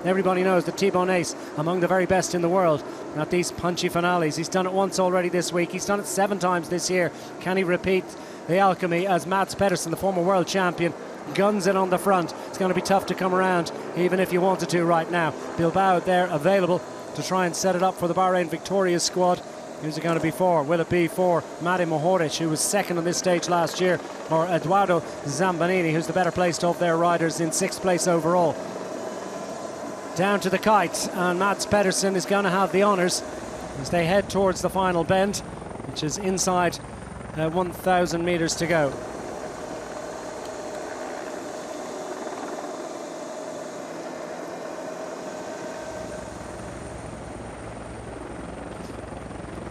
Everybody knows that Thibau Nys, among the very best in the world at these punchy finales. He's done it once already this week. He's done it 7 times this year. Can he repeat the alchemy as Mads Pedersen, the former world champion, guns it on the front? It's going to be tough to come around, even if you wanted to right now. Bilbao there available to try and set it up for the Bahrain Victorious squad. Who's it going to be for? Will it be for Matej Mohoric, who was second on this stage last year, or Eduardo Zambanini, who's the better placed of their riders in 6th place overall? Down to the kite, and Mads Pedersen is going to have the honours as they head towards the final bend, which is inside 1,000 metres to go.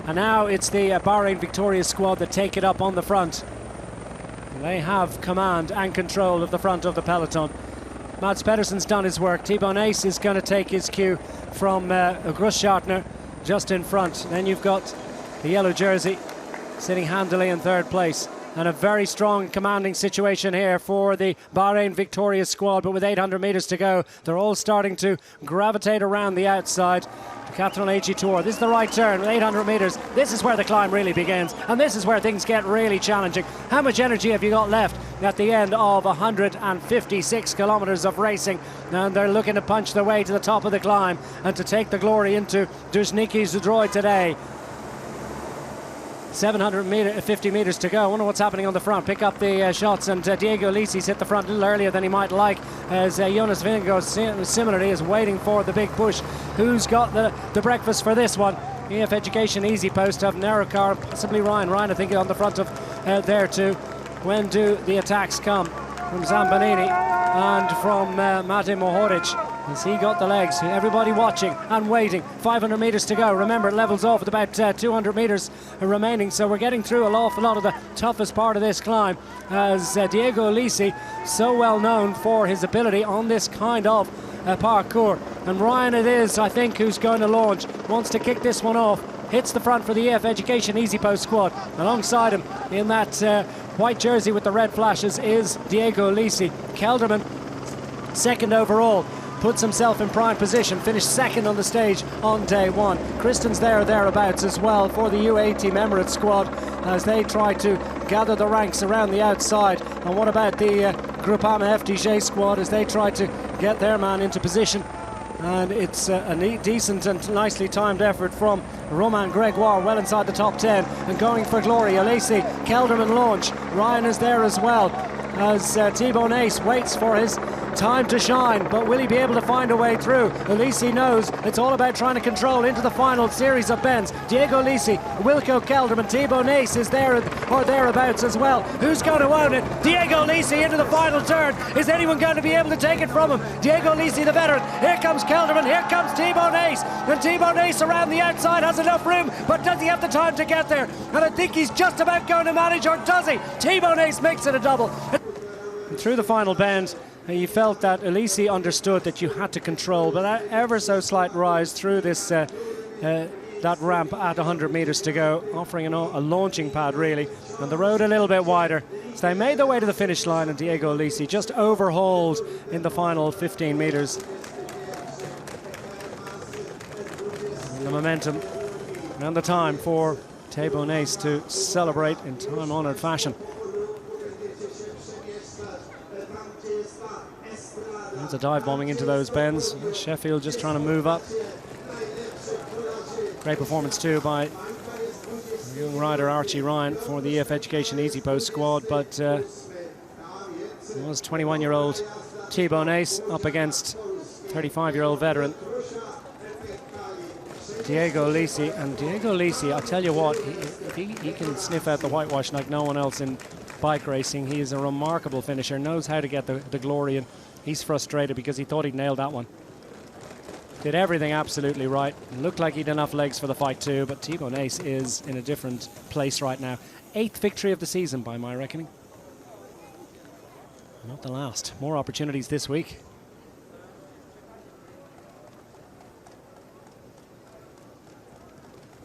And now it's the Bahrain Victorious squad that take it up on the front. They have command and control of the front of the peloton. Mads Pedersen's done his work. Thibau Nys is going to take his cue from Grossschartner just in front. Then you've got the yellow jersey sitting handily in 3rd place. And a very strong commanding situation here for the Bahrain Victorious squad, but with 800 metres to go, they're all starting to gravitate around the outside. Catron AG Tour, this is the right turn with 800 metres. This is where the climb really begins, and this is where things get really challenging. How much energy have you got left at the end of 156 kilometres of racing? And they're looking to punch their way to the top of the climb and to take the glory into Duzhniki Zdroy today. 750 metres to go. I wonder what's happening on the front. Pick up the shots, and Diego Ulissi hit the front a little earlier than he might like, as Jonas Vingegaard similarly is waiting for the big push. Who's got the breakfast for this one? EF Education Easy Post have narrow car, possibly Ryan, I think, on the front of there too. When do the attacks come? From Zambanini and from Matej Mohoric. Has he got the legs? Everybody watching and waiting. 500 metres to go. Remember, it levels off with about 200 metres remaining, so we're getting through an awful lot of the toughest part of this climb, as Diego Ulissi, so well known for his ability on this kind of parkour. And Ryan it is, I think, who's going to launch. Wants to kick this one off. Hits the front for the EF Education Easy Post squad. Alongside him in that white jersey with the red flashes is Diego Ulissi. Kelderman, 2nd overall, puts himself in prime position, finished 2nd on the stage on day 1. Kristen's thereabouts as well for the U18 Team Emirates squad as they try to gather the ranks around the outside. And what about the Groupama FDJ squad as they try to get their man into position? And it's a decent and nicely timed effort from Romain Gregoire, well inside the top 10 and going for glory. Ulissi, Kelderman launch. Ryan is there as well as Thibau Nys waits for his time to shine, but will he be able to find a way through? Ulissi knows it's all about trying to control into the final series of bends. Diego Ulissi, Wilco Kelderman, Thibau Nys is there or thereabouts as well. Who's going to own it? Diego Ulissi into the final turn. Is anyone going to be able to take it from him? Diego Ulissi, the veteran. Here comes Kelderman, here comes Thibau Nys. And Thibau Nys around the outside has enough room, but does he have the time to get there? And I think he's just about going to manage, or does he? Thibau Nys makes it a double. And through the final bend, you felt that Ulissi understood that you had to control, but that ever so slight rise through this that ramp at 100 metres to go, offering a launching pad really, and the road a little bit wider. So they made their way to the finish line, and Diego Ulissi just overhauled in the final 15 metres. And the momentum and the time for Thibau Nys to celebrate in time-honoured fashion. There's a dive bombing into those bends. Sheffield just trying to move up. Great performance too by young rider Archie Ryan for the EF Education Easy Post squad, but it was 21-year-old Thibau Nys up against 35-year-old veteran Diego Ulissi. And Diego Ulissi, I'll tell you what, he can sniff out the whitewash like no one else in bike racing. He is a remarkable finisher, knows how to get the glory, and he's frustrated because he thought he'd nailed that one. Did everything absolutely right. Looked like he'd enough legs for the fight too, but Thibau Nys is in a different place right now. 8th victory of the season by my reckoning. Not the last. More opportunities this week.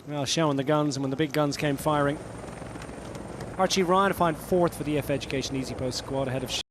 Well, showing the guns, and when the big guns came firing. Archie Ryan to find 4th for the EF Education Easy Post squad ahead of